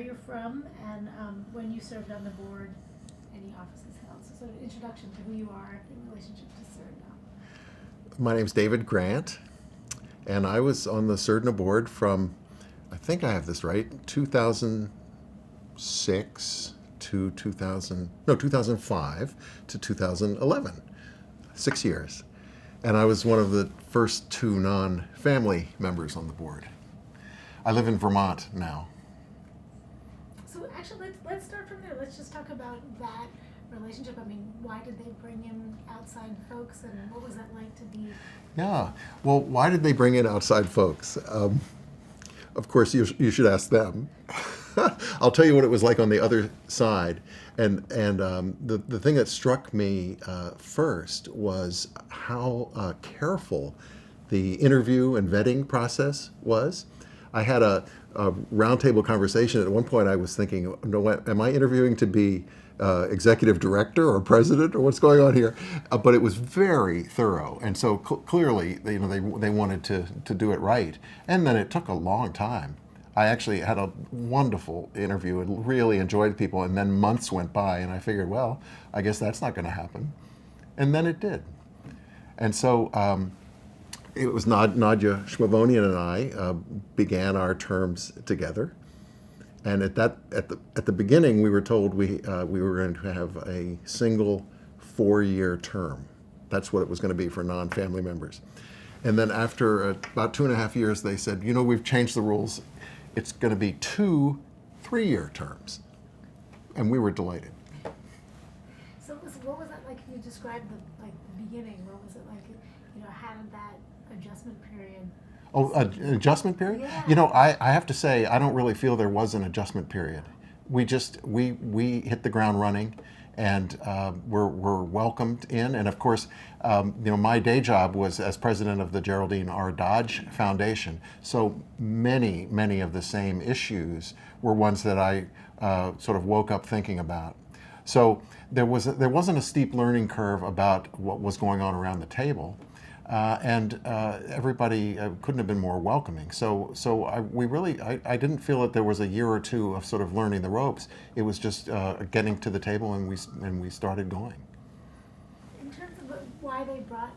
where you're from, and when you served on the board, any offices held. So sort of introduction to who you are in relationship to Surdna. My name's David Grant, and I was on the Surdna board from, I think I have this right, 2006 to 2005 to 2011, 6 years. And I was one of the first two non-family members on the board. I live in Vermont now. So actually, let's start from there. Let's just talk about that relationship. I mean, why did they bring in outside folks, and what was that like to be? Yeah, well, why did they bring in outside folks? Of course, you should ask them. I'll tell you what it was like on the other side. And the thing that struck me first was how careful the interview and vetting process was. I had a roundtable conversation. At one point, I was thinking, no, am I interviewing to be executive director or president, or what's going on here? But it was very thorough, and so clearly, they wanted to do it right. And then it took a long time. I actually had a wonderful interview and really enjoyed people, and then months went by, and I figured, well, I guess that's not going to happen. And then it did. And so it was Nadja Schmavonian and I began our terms together. And at the beginning, we were told we were going to have a single 4-year term. That's what it was going to be for non-family members. And then after about 2.5 years, they said, we've changed the rules. It's going to be 2 3-year terms. And we were delighted. So what was that like? Can you describe the beginning? What was it like? How did that adjustment period? Oh, an adjustment period? Yeah. I have to say, I don't really feel there was an adjustment period. We hit the ground running, and we're welcomed in. And of course, my day job was as president of the Geraldine R. Dodge Foundation. So many of the same issues were ones that I sort of woke up thinking about. So there wasn't a steep learning curve about what was going on around the table. And everybody couldn't have been more welcoming. So I didn't feel that there was a year or two of sort of learning the ropes. It was just getting to the table, and we started going. In terms of why they brought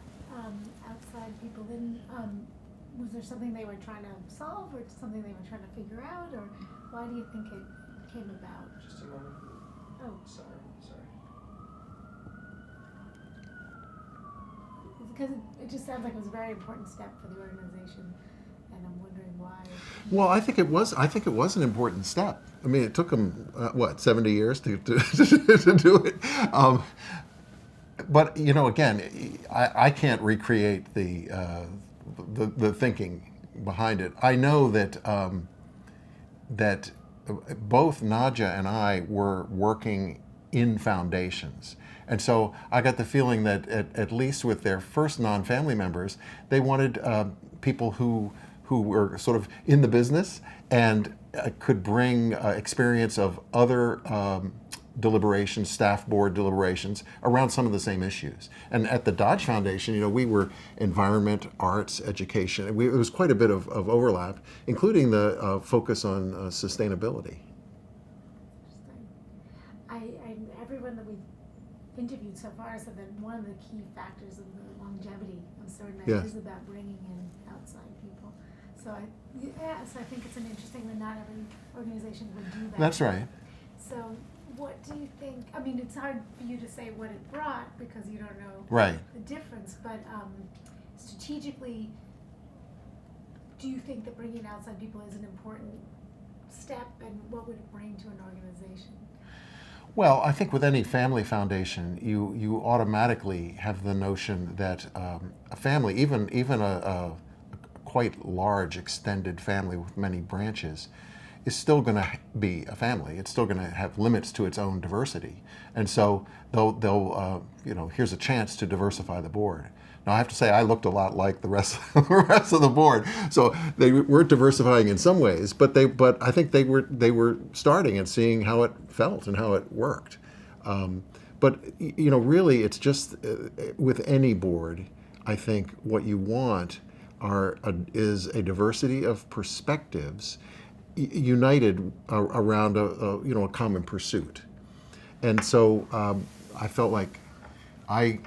outside people in, was there something they were trying to solve, or something they were trying to figure out, or why do you think it came about? Just a moment. Oh. Sorry. Because it just sounds like it was a very important step for the organization, and I'm wondering why. Well, I think it was an important step. I mean, it took them 70 years to do it. But again, I can't recreate the thinking behind it. I know that that both Nadja and I were working in foundations. And so I got the feeling that at least with their first non-family members, they wanted people who were sort of in the business and could bring experience of other deliberations, staff board deliberations, around some of the same issues. And at the Dodge Foundation, we were environment, arts, education. It was quite a bit of overlap, including the focus on sustainability. Interesting. Everyone that we've interviewed so far said that one of the key factors of the longevity of Surdna is about bringing in outside people. So I think it's an interesting that not every organization would do that. That's right. So what do you think? I mean, it's hard for you to say what it brought because you don't know the difference. But strategically, do you think that bringing outside people is an important step, and what would it bring to an organization? Well, I think with any family foundation, you automatically have the notion that a family, even a quite large extended family with many branches, is still going to be a family. It's still going to have limits to its own diversity, and so they'll here's a chance to diversify the board. Now, I have to say, I looked a lot like the rest of the board, so they were diversifying in some ways, but I think they were starting and seeing how it felt and how it worked. But really, it's just with any board, I think what you want is a diversity of perspectives, united around a common pursuit. And so I felt like I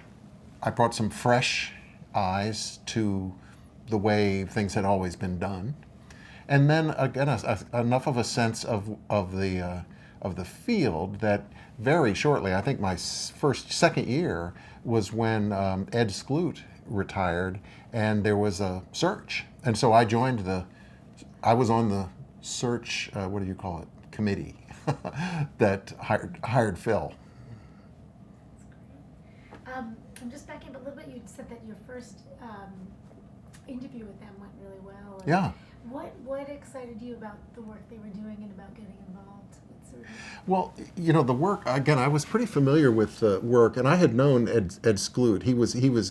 I brought some fresh eyes to the way things had always been done, and then again enough of a sense of the field that very shortly, I think my second year was when Ed Skloot retired, and there was a search, and so I was on the search, what do you call it, committee that hired Phil. I'm just backing up a little bit. You said that your first interview with them went really well. Yeah. What excited you about the work they were doing and about getting involved with Surdna? Well, the work, again, I was pretty familiar with the work, and I had known Ed Skloot. He was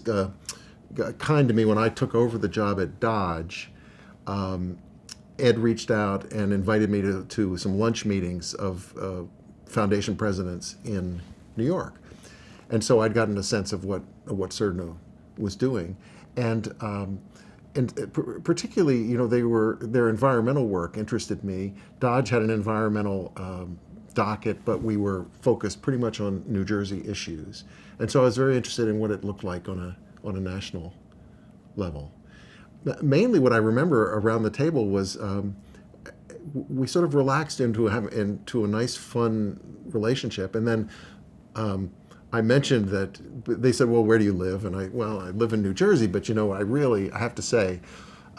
kind to me when I took over the job at Dodge. Ed reached out and invited me to some lunch meetings of foundation presidents in New York. And so I'd gotten a sense of what Surdna was doing. And particularly, their environmental work interested me. Dodge had an environmental docket, but we were focused pretty much on New Jersey issues. And so I was very interested in what it looked like on a national level. Mainly what I remember around the table was we sort of relaxed into a nice, fun relationship. And then I mentioned that they said, "Well, where do you live?" And I live in New Jersey, but I have to say,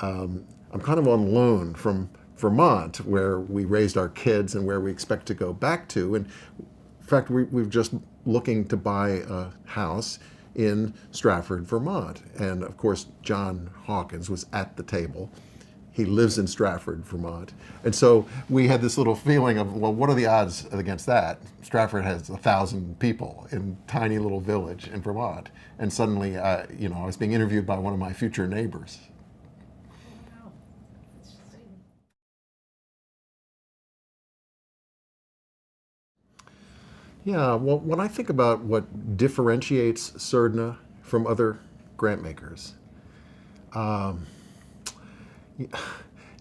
I'm kind of on loan from Vermont, where we raised our kids and where we expect to go back to. And in fact, we've just looking to buy a house in Stratford, Vermont. And of course, John Hawkins was at the table. He lives in Stratford, Vermont. And so we had this little feeling of, well, what are the odds against that? Stratford has 1,000 people in a tiny little village in Vermont. And suddenly, I was being interviewed by one of my future neighbors. Wow. Interesting. Yeah, well, when I think about what differentiates Surdna from other grant makers,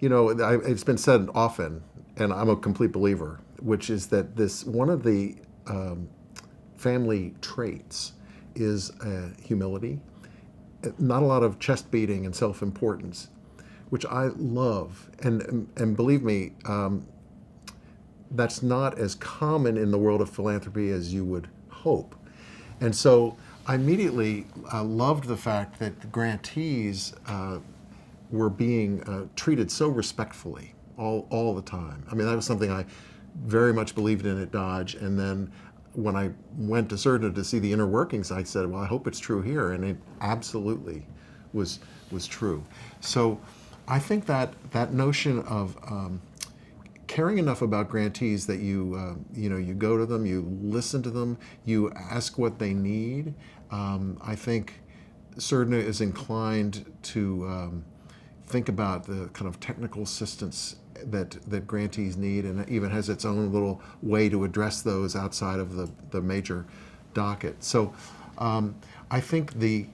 it's been said often, and I'm a complete believer, which is that one of the family traits is humility, not a lot of chest beating and self-importance, which I love. And believe me, that's not as common in the world of philanthropy as you would hope. And so I immediately loved the fact that the grantees were being treated so respectfully all the time. I mean, that was something I very much believed in at Dodge. And then when I went to Surdna to see the inner workings, I said, well, I hope it's true here. And it absolutely was true. So I think that notion of caring enough about grantees that you go to them, you listen to them, you ask what they need. I think Surdna is inclined to think about the kind of technical assistance that grantees need, and even has its own little way to address those outside of the major docket. So I think the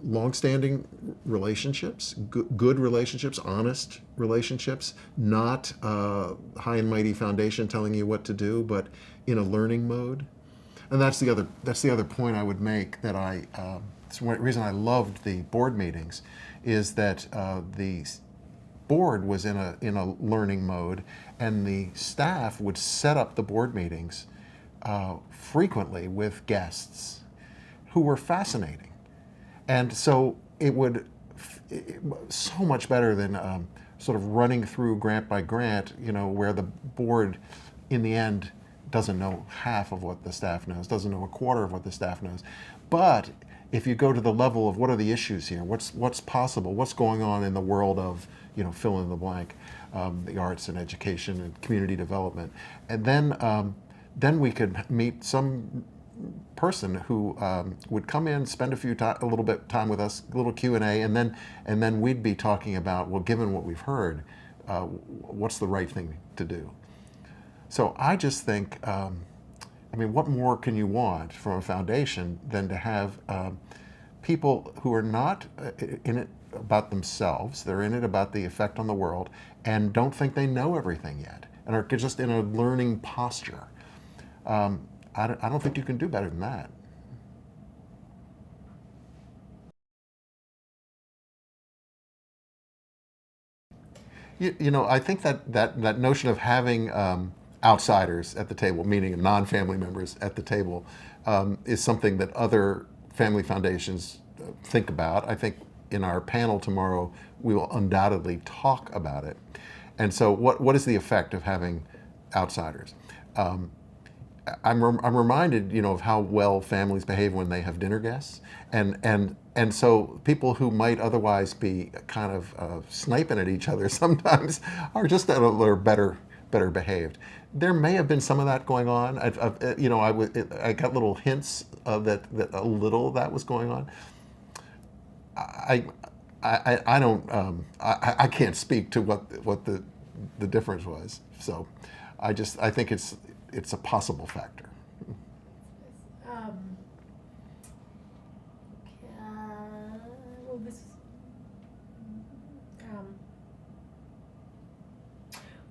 long-standing relationships, good relationships, honest relationships, not high and mighty foundation telling you what to do, but in a learning mode. And that's the other point I would make, that it's one reason I loved the board meetings, is that the board was in a learning mode, and the staff would set up the board meetings frequently with guests who were fascinating. And so it so much better than sort of running through grant by grant, where the board in the end doesn't know half of what the staff knows, doesn't know a quarter of what the staff knows. But if you go to the level of what are the issues here, what's possible, what's going on in the world of, fill in the blank, the arts and education and community development, and then we could meet some person who would come in, spend a little bit time with us, a little Q&A, and then we'd be talking about, well, given what we've heard, what's the right thing to do? So I just think, what more can you want from a foundation than to have people who are not in it about themselves. They're in it about the effect on the world, and don't think they know everything yet, and are just in a learning posture. I don't think you can do better than that. I think that notion of having outsiders at the table, meaning non-family members at the table, is something that other family foundations think about. I think in our panel tomorrow, we will undoubtedly talk about it. And so what is the effect of having outsiders? I'm reminded, of how well families behave when they have dinner guests, and so people who might otherwise be kind of sniping at each other sometimes are just a little better behaved. There may have been some of that going on. I got little hints that a little of that was going on. I don't I can't speak to what the difference was. So I think it's a possible factor. Well, this.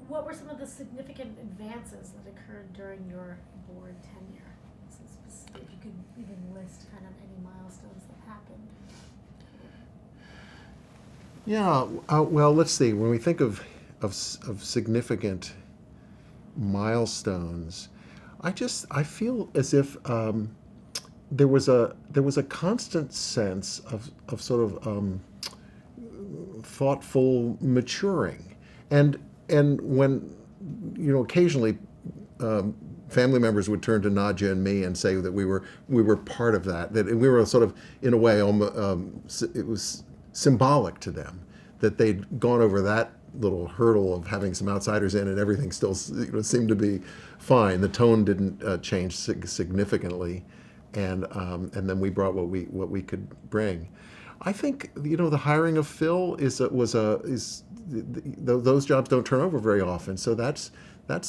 What were some of the significant advances that occurred during your board tenure? If you could even list kind of any milestones that happened. Yeah. Well, let's see. When we think of significant milestones, I feel as if there was a constant sense of sort of thoughtful maturing, and when occasionally family members would turn to Nadja and me and say that we were part of that we were sort of, in a way, it was symbolic to them that they'd gone over that little hurdle of having some outsiders in, and everything still seemed to be fine. The tone didn't change significantly, and then we brought what we could bring. I think the hiring of Phil those jobs don't turn over very often, so that's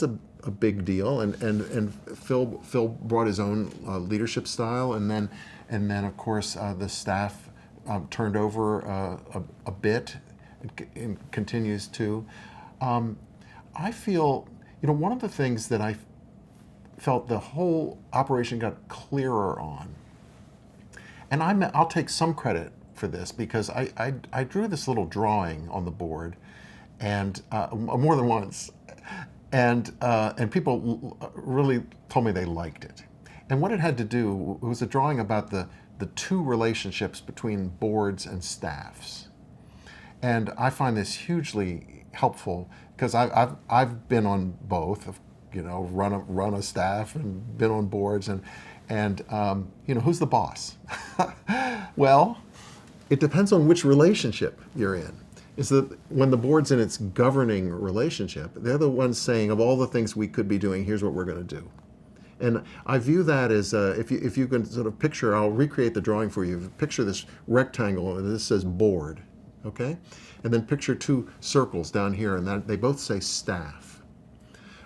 a big deal. And Phil brought his own leadership style, and then of course the staff turned over a bit. And continues to. I feel, one of the things that I felt the whole operation got clearer on, and I'll take some credit for this because I drew this little drawing on the board, and more than once, and people really told me they liked it. And what it had to do was a drawing about the two relationships between boards and staffs. And I find this hugely helpful because I've been on both, run a staff and been on boards, and who's the boss? Well, it depends on which relationship you're in. Is that when the board's in its governing relationship, they're the ones saying, of all the things we could be doing, here's what we're going to do. And I view that as if you can sort of picture, I'll recreate the drawing for you. Picture this rectangle, and this says board. Okay? And then picture two circles down here, and they both say staff.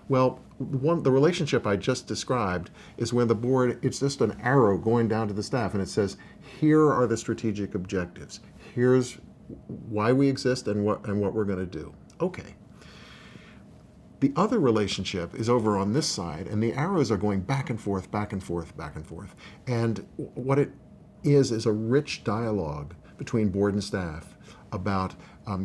Well, the relationship I just described is when the board, it's just an arrow going down to the staff, and it says, here are the strategic objectives. Here's why we exist and what we're going to do. Okay. The other relationship is over on this side, and the arrows are going back and forth, back and forth, back and forth. And what it is a rich dialogue between board and staff about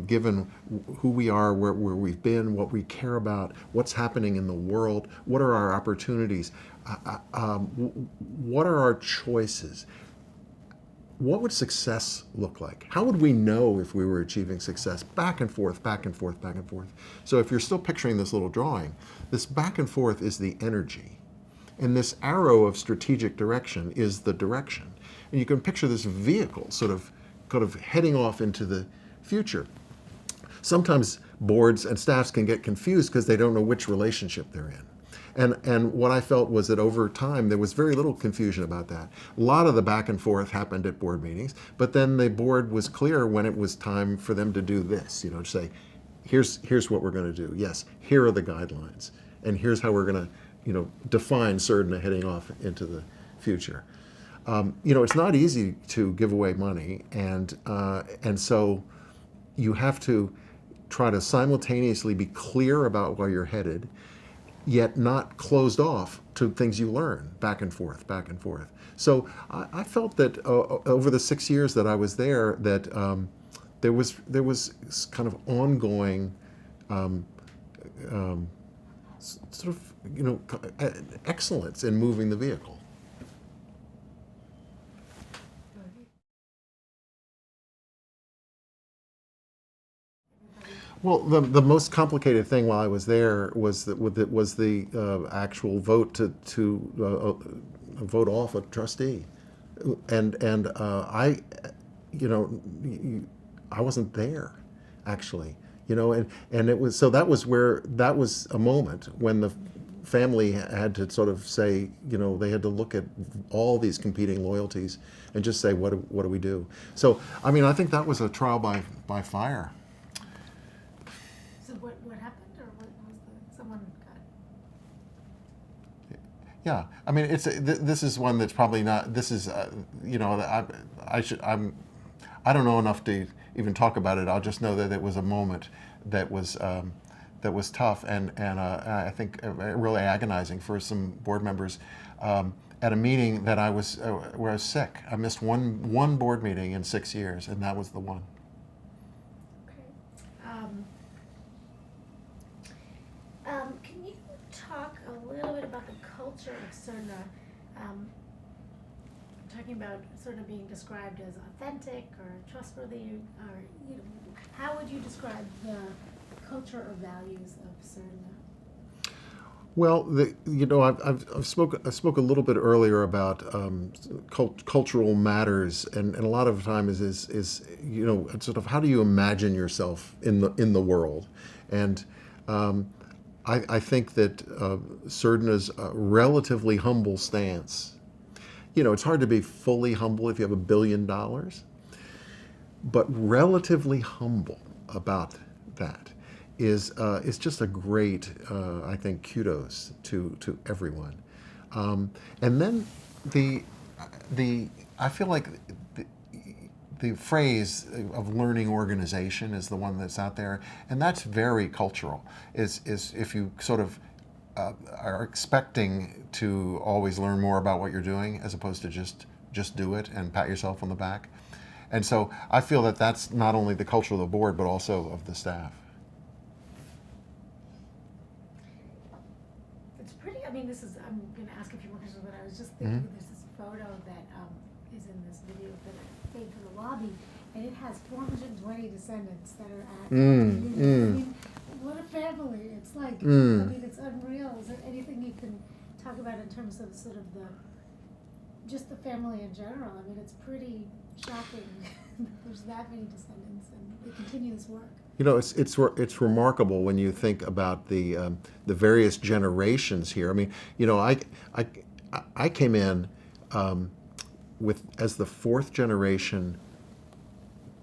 given who we are, where we've been, what we care about, what's happening in the world, what are our opportunities, what are our choices, what would success look like? How would we know if we were achieving success? Back and forth, back and forth, back and forth. So if you're still picturing this little drawing, this back and forth is the energy. And this arrow of strategic direction is the direction. And you can picture this vehicle sort of heading off into the future. Sometimes boards and staffs can get confused because they don't know which relationship they're in. And what I felt was that over time there was very little confusion about that. A lot of the back and forth happened at board meetings, but then the board was clear when it was time for them to do this, to say, here's what we're going to do. Yes, here are the guidelines, and here's how we're going to define Surdna heading off into the future. It's not easy to give away money, and so you have to try to simultaneously be clear about where you're headed, yet not closed off to things you learn back and forth, back and forth. So I felt that over the 6 years that I was there, that there was kind of ongoing sort of excellence in moving the vehicle. Well, the most complicated thing while I was there was the actual vote to vote off a trustee, and you know, I wasn't there, actually, and it was, so that was a moment when the family had to sort of say, they had to look at all these competing loyalties and just say, what do we do? So, I mean, I think that was a trial by fire. So what happened, or what was someone got? Yeah, I mean, this is one that's probably not. This is, I don't know enough to even talk about it. I'll just know that it was a moment that was tough, and I think really agonizing for some board members. At a meeting that where I was sick, I missed one board meeting in 6 years, and that was the one. Can you talk a little bit about the culture of Surdna? Talking about Surdna being described as authentic or trustworthy, or how would you describe the culture or values of Surdna? Well, I spoke a little bit earlier about cultural matters, and a lot of time is sort of how do you imagine yourself in the world, and I think that Surdna's relatively humble stance. It's hard to be fully humble if you have $1 billion, but relatively humble about that is just a great, I think, kudos to everyone. And then I feel like the phrase of learning organization is the one that's out there, and that's very cultural. Is if you sort of are expecting to always learn more about what you're doing as opposed to just do it and pat yourself on the back. And so I feel that that's not only the culture of the board, but also of the staff. It's pretty, I mean, I'm going to ask a few more questions, but I was just thinking there's this photo that is in this video that I made for the lobby, and it has 420 descendants that are at the meeting. I mean, what a family. It's like, I mean, it's unreal. Is there anything you can talk about in terms of sort of just the family in general? I mean, it's pretty shocking that there's that many descendants, and they continue this work. It's remarkable when you think about the various generations here. I mean, I came in as the fourth generation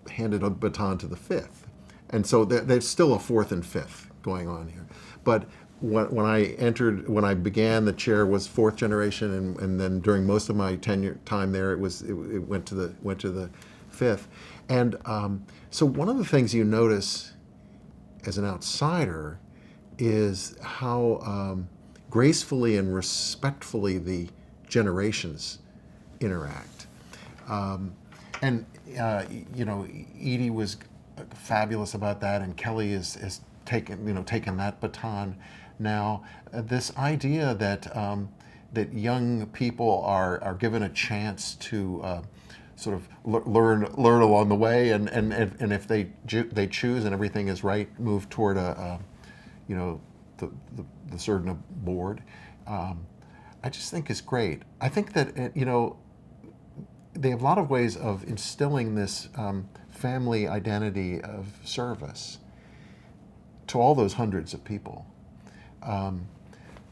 handed a baton to the fifth, and so there's still a fourth and fifth going on here. But when I began, the chair was fourth generation, and then during most of my time there, it went to the fifth. And so one of the things you notice as an outsider is how gracefully and respectfully the generations interact. And Edie was fabulous about that, and Kelly is taken that baton now. This idea that young people are given a chance to sort of learn along the way, and if they choose and everything is right, move toward the Surdna board. I just think is great. I think that they have a lot of ways of instilling this family identity of service to all those hundreds of people.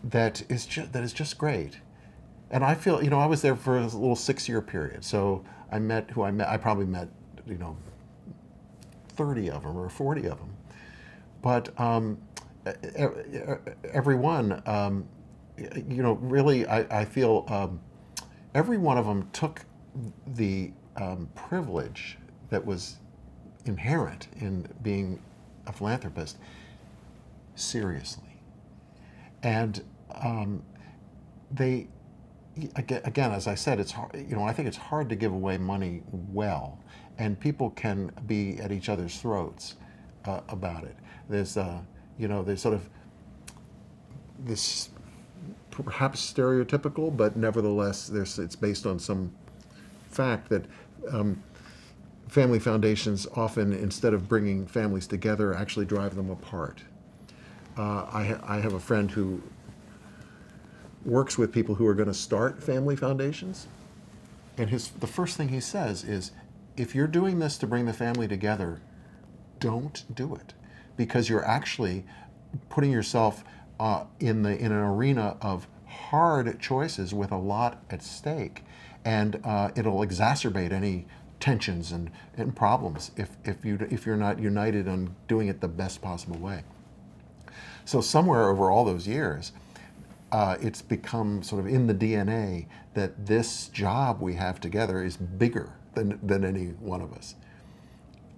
That is just great. And I feel, I was there for a little 6-year period, so I probably met 30 of them or 40 of them. But everyone, really, I feel every one of them took the privilege that was inherent in being a philanthropist seriously. And they, again, as I said, it's hard, I think it's hard to give away money well, and people can be at each other's throats about it. There's sort of this perhaps stereotypical, but nevertheless, it's based on some fact that family foundations often, instead of bringing families together, actually drive them apart. I have a friend who works with people who are going to start family foundations, and the first thing he says is, if you're doing this to bring the family together, don't do it, because you're actually putting yourself in an arena of hard choices with a lot at stake, and it'll exacerbate any tensions and problems if you're not united on doing it the best possible way. So somewhere over all those years, it's become sort of in the DNA that this job we have together is bigger than any one of us.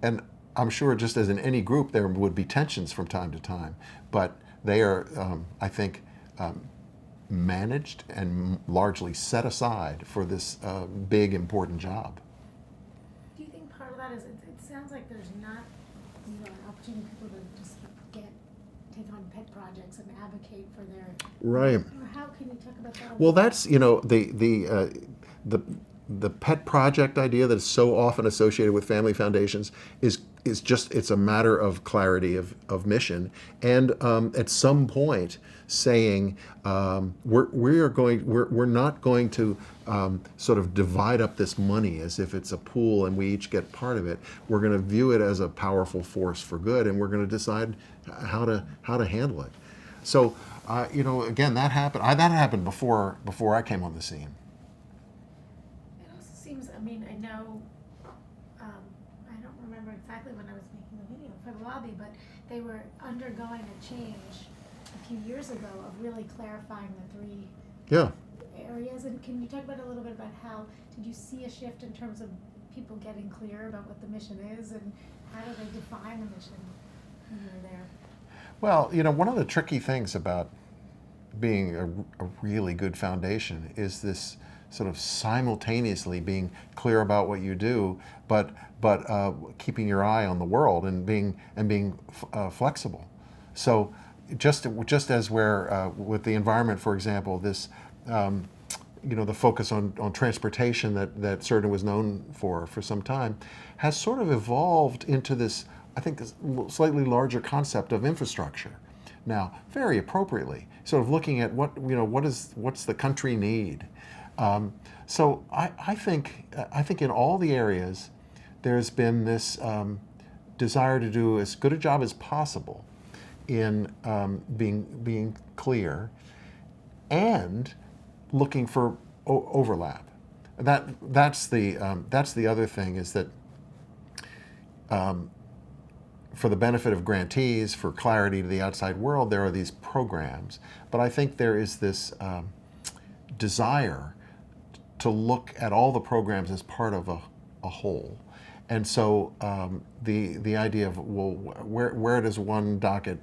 And I'm sure, just as in any group, there would be tensions from time to time, but they are, I think, managed and largely set aside for this big, important job. Do you think part of that is, it sounds like there's not an opportunity for people to just take on pet projects and advocate for their... Right. How can you talk about that? Well, that's, the pet project idea that is so often associated with family foundations is just, it's a matter of clarity of mission, and at some point saying we're not going to sort of divide up this money as if it's a pool and we each get part of it. We're going to view it as a powerful force for good, and we're going to decide how to handle it. So again, that happened. That happened before I came on the scene. I know, I don't remember exactly when I was making the video for the lobby, but they were undergoing a change a few years ago of really clarifying the three areas. And can you talk about a little bit about how, did you see a shift in terms of people getting clear about what the mission is, and how do they define the mission when you were there? Well, one of the tricky things about being a really good foundation is this sort of simultaneously being clear about what you do, but keeping your eye on the world and being flexible. So just as we're with the environment, for example, this the focus on transportation that Surdna was known for some time has sort of evolved into this, I think, this slightly larger concept of infrastructure. Now, very appropriately, sort of looking at what's the country need. So I think in all the areas there's been this desire to do as good a job as possible in being clear and looking for overlap. That's the other thing, is that for the benefit of grantees, for clarity to the outside world, there are these programs, but I think there is this desire to look at all the programs as part of a whole. And so the idea of, well, where does one docket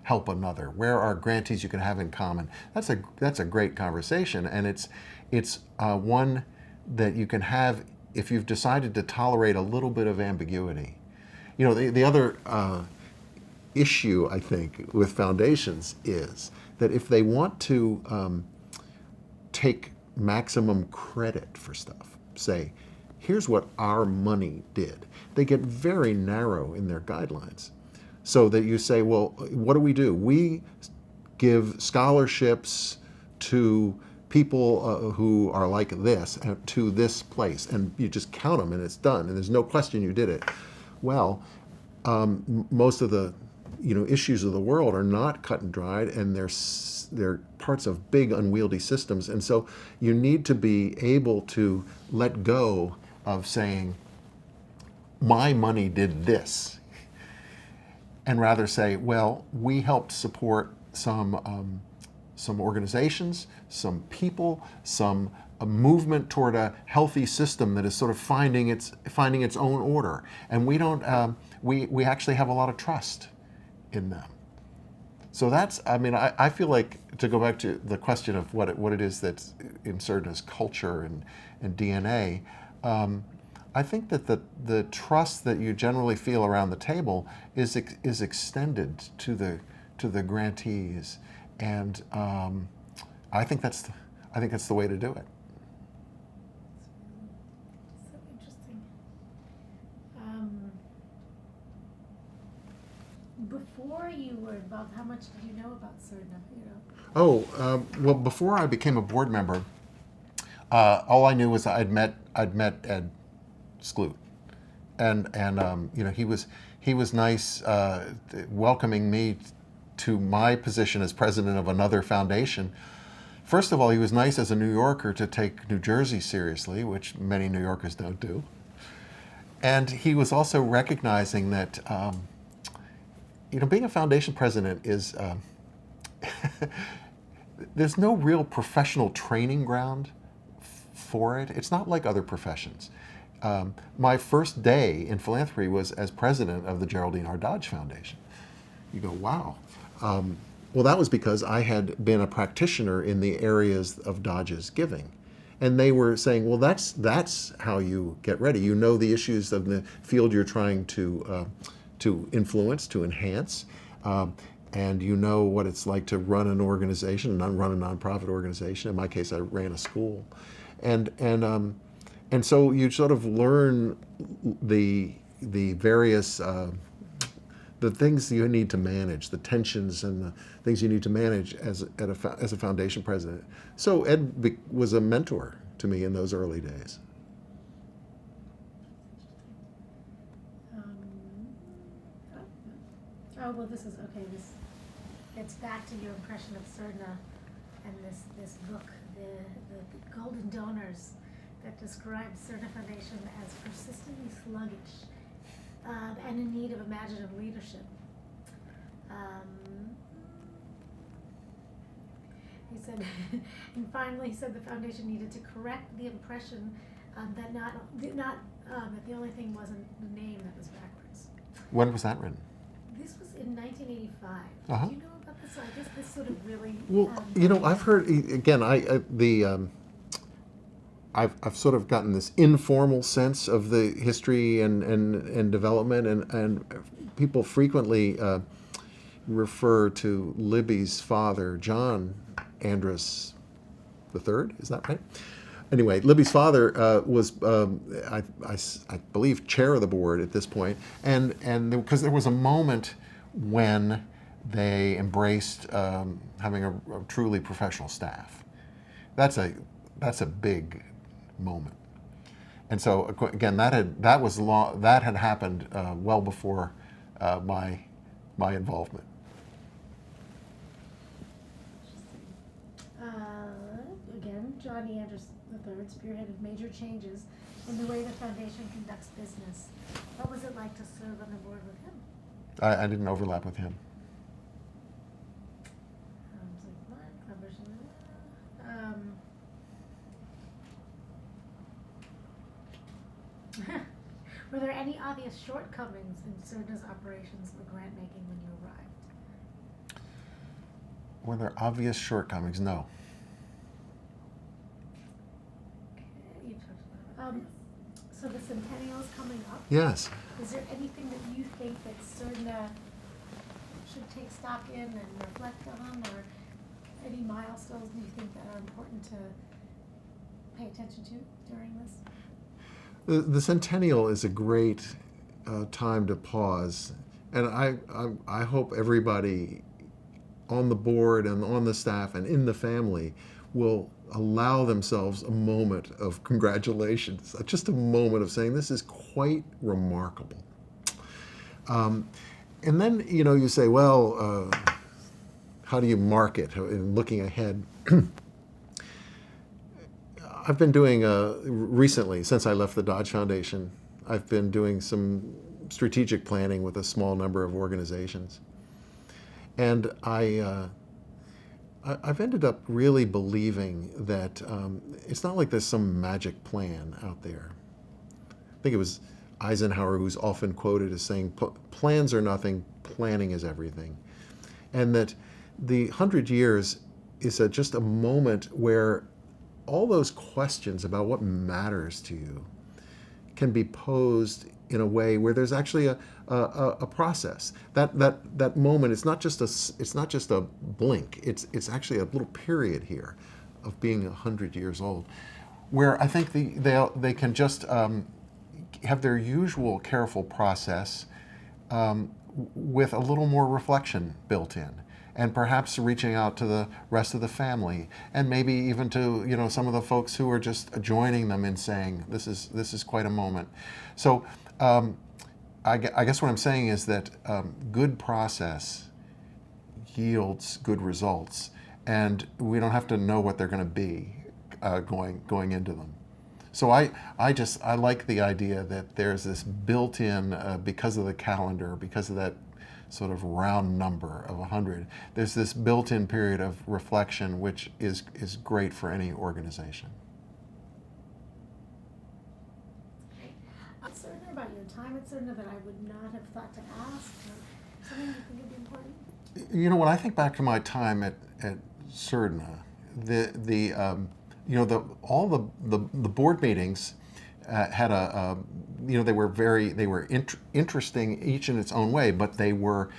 help another? Where are grantees you can have in common? That's a great conversation, and it's one that you can have if you've decided to tolerate a little bit of ambiguity. The other issue, I think, with foundations is that if they want to take maximum credit for stuff, say, here's what our money did, they get very narrow in their guidelines. So that you say, well, what do? We give scholarships to people who are like this, to this place, and you just count them and it's done, and there's no question you did it. Well, most of the issues of the world are not cut and dried, and they're parts of big unwieldy systems, and so you need to be able to let go of saying, my money did this, and rather say, well, we helped support some some organizations, some people, some a movement toward a healthy system that is sort of finding its own order. And we don't we actually have a lot of trust in them. So that's, I mean, I feel like, to go back to the question of what it is that's in Surdna's culture and DNA, I think that the trust that you generally feel around the table is extended to the grantees, and I think that's the way to do it. So interesting. Before you were involved, how much did you know about Surdna? Well, before I became a board member, all I knew was I'd met Ed Skloot, and he was nice, welcoming me to my position as president of another foundation. First of all, he was nice as a New Yorker to take New Jersey seriously, which many New Yorkers don't do. And he was also recognizing that being a foundation president is there's no real professional training ground for it. It's not like other professions. My first day in philanthropy was as president of the Geraldine R. Dodge Foundation. You go, wow. Well, that was because I had been a practitioner in the areas of Dodge's giving. And they were saying, well, that's how you get ready. You know the issues of the field you're trying to influence, to enhance. And you know what it's like to run an organization, run a nonprofit organization. In my case, I ran a school. And so you sort of learn the various the things you need to manage, the tensions and the things you need to manage as a foundation president. So Ed was a mentor to me in those early days. Well, this is okay. This gets back to your impression of Surdna and this book, the Golden Donors, that describes Surdna Foundation as persistently sluggish and in need of imaginative leadership. He said, and finally, he said the foundation needed to correct the impression that that the only thing wasn't the name that was backwards. When was that written? This was in 1985. Uh-huh. Do you know about this? I guess this sort of really. Well, I've heard again. I've sort of gotten this informal sense of the history and development, and people frequently refer to Libby's father, John Andrus III. Is that right? Anyway, Libby's father was, I believe, chair of the board at this point, and because there was a moment when they embraced having a truly professional staff. That's a big moment, and so again, that had happened well before my involvement. Again, Johnny Andrus III spearheaded major changes in the way the foundation conducts business. What was it like to serve on the board with him? I didn't overlap with him. Were there any obvious shortcomings in Surdna's operations for grant making when you arrived? Were there obvious shortcomings? No. Okay, you talked about it. So the centennial is coming up. Yes. Is there anything that you think that Surdna should take stock in and reflect on, or any milestones do you think that are important to pay attention to during this? The centennial is a great time to pause, and I hope everybody on the board and on the staff and in the family will allow themselves a moment of congratulations, just a moment of saying this is quite remarkable. And then you say, well, how do you mark it? And looking ahead. I've been doing, recently, since I left the Dodge Foundation, I've been doing some strategic planning with a small number of organizations. And I've ended up really believing that it's not like there's some magic plan out there. I think it was Eisenhower who's often quoted as saying, plans are nothing, planning is everything. And that the 100 years is just a moment where all those questions about what matters to you can be posed in a way where there's actually a process. That moment, it's not just a blink. It's actually a little period here of being 100 years old, where I think they can just have their usual careful process with a little more reflection built in, and perhaps reaching out to the rest of the family, and maybe even to some of the folks who are just joining them in saying this is quite a moment. So I guess what I'm saying is that good process yields good results, and we don't have to know what they're going to be going into them. So I like the idea that there's this built-in, because of the calendar, because of that sort of round number of 100, there's this built-in period of reflection which is great for any organization. Surdna, about your time at Surdna that I would not have thought to ask, or something you think would be important? When I think back to my time at Surdna, all the board meetings had they were interesting each in its own way, but they were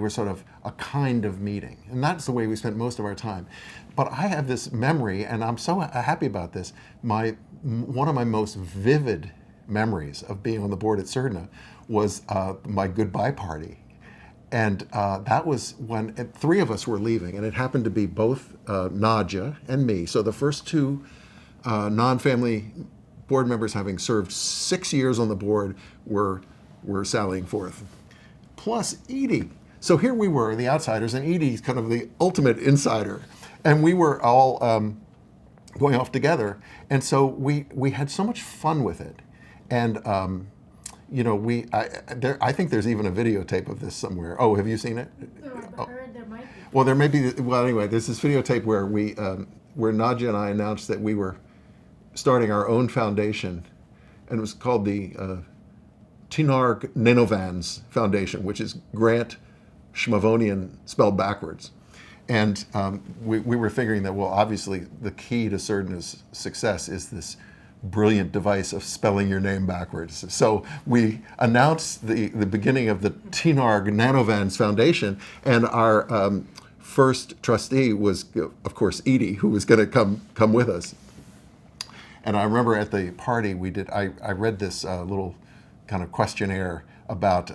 sort of a kind of meeting, and that's the way we spent most of our time. But I have this memory, and I'm so happy about this. One of my most vivid memories of being on the board at Surdna was my goodbye party. And that was when three of us were leaving, and it happened to be both Nadja and me. So the first two non-family board members, having served 6 years on the board, were sallying forth. Plus Edie. So here we were, the outsiders, and Edie's kind of the ultimate insider. And we were all going off together. And so we had so much fun with it. And I think there's even a videotape of this somewhere. Oh, have you seen it? No, I've heard there might be. Well, there may be. Well, anyway, there's this videotape where where Nadja and I announced that we were starting our own foundation, and it was called the Tinarg Nenovans Foundation, which is Grant Schmavonian spelled backwards. And we were figuring that, well, obviously the key to Surdna's success is this brilliant device of spelling your name backwards. So we announced the beginning of the Tinarg Nanovans Foundation, and our first trustee was, of course, Edie, who was going to come with us. And I remember at the party I read this little kind of questionnaire about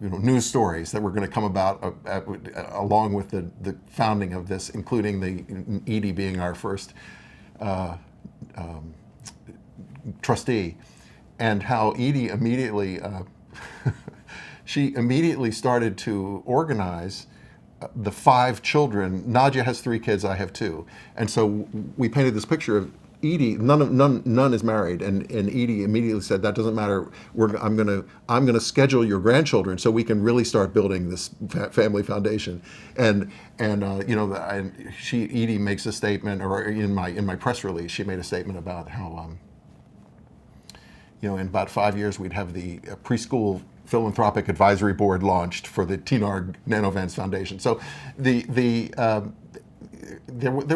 news stories that were going to come about along with the founding of this, including the Edie being our first trustee, and how Edie immediately she immediately started to organize the 5 children. Nadja has 3 kids, I have 2, and so we painted this picture of Edie. None is married, and Edie immediately said, "That doesn't matter. I'm gonna schedule your grandchildren so we can really start building this family foundation." And Edie makes a statement, or in my press release, she made a statement about how in about 5 years we'd have the preschool philanthropic advisory board launched for the Tinarg Nanovans Foundation. So there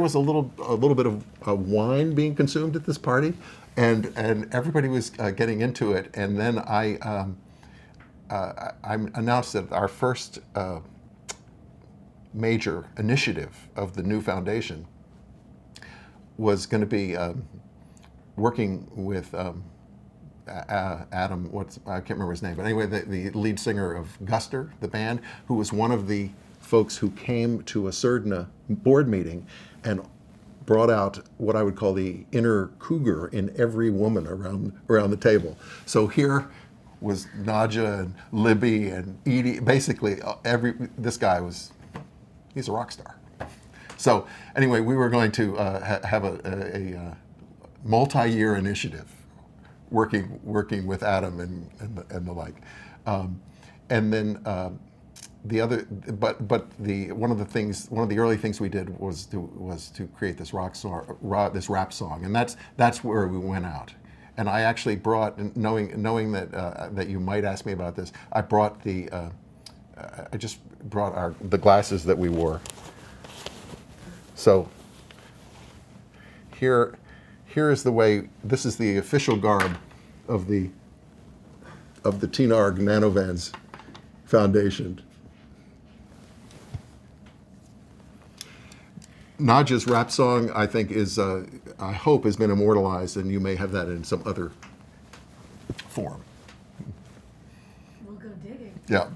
was a little bit of wine being consumed at this party, and everybody was getting into it. And then I announced that our first major initiative of the new foundation was going to be working with Adam, I can't remember his name, but anyway, the lead singer of Guster, the band, who was one of the folks who came to a Surdna board meeting and brought out what I would call the inner cougar in every woman around the table. So here was Nadja and Libby and Edie. Basically, this guy he's a rock star. So anyway, we were going to have a multi-year initiative, working with Adam and the like, and then one of the early things we did was to create this this rap song, and that's where we went out. And I actually brought, knowing that you might ask me about this, I just brought the glasses that we wore. So here is the way. This is the official garb of the TNARG Nanovans Foundation. Nadja's rap song, I think, I hope, has been immortalized, and you may have that in some other form. We'll go digging. Yeah.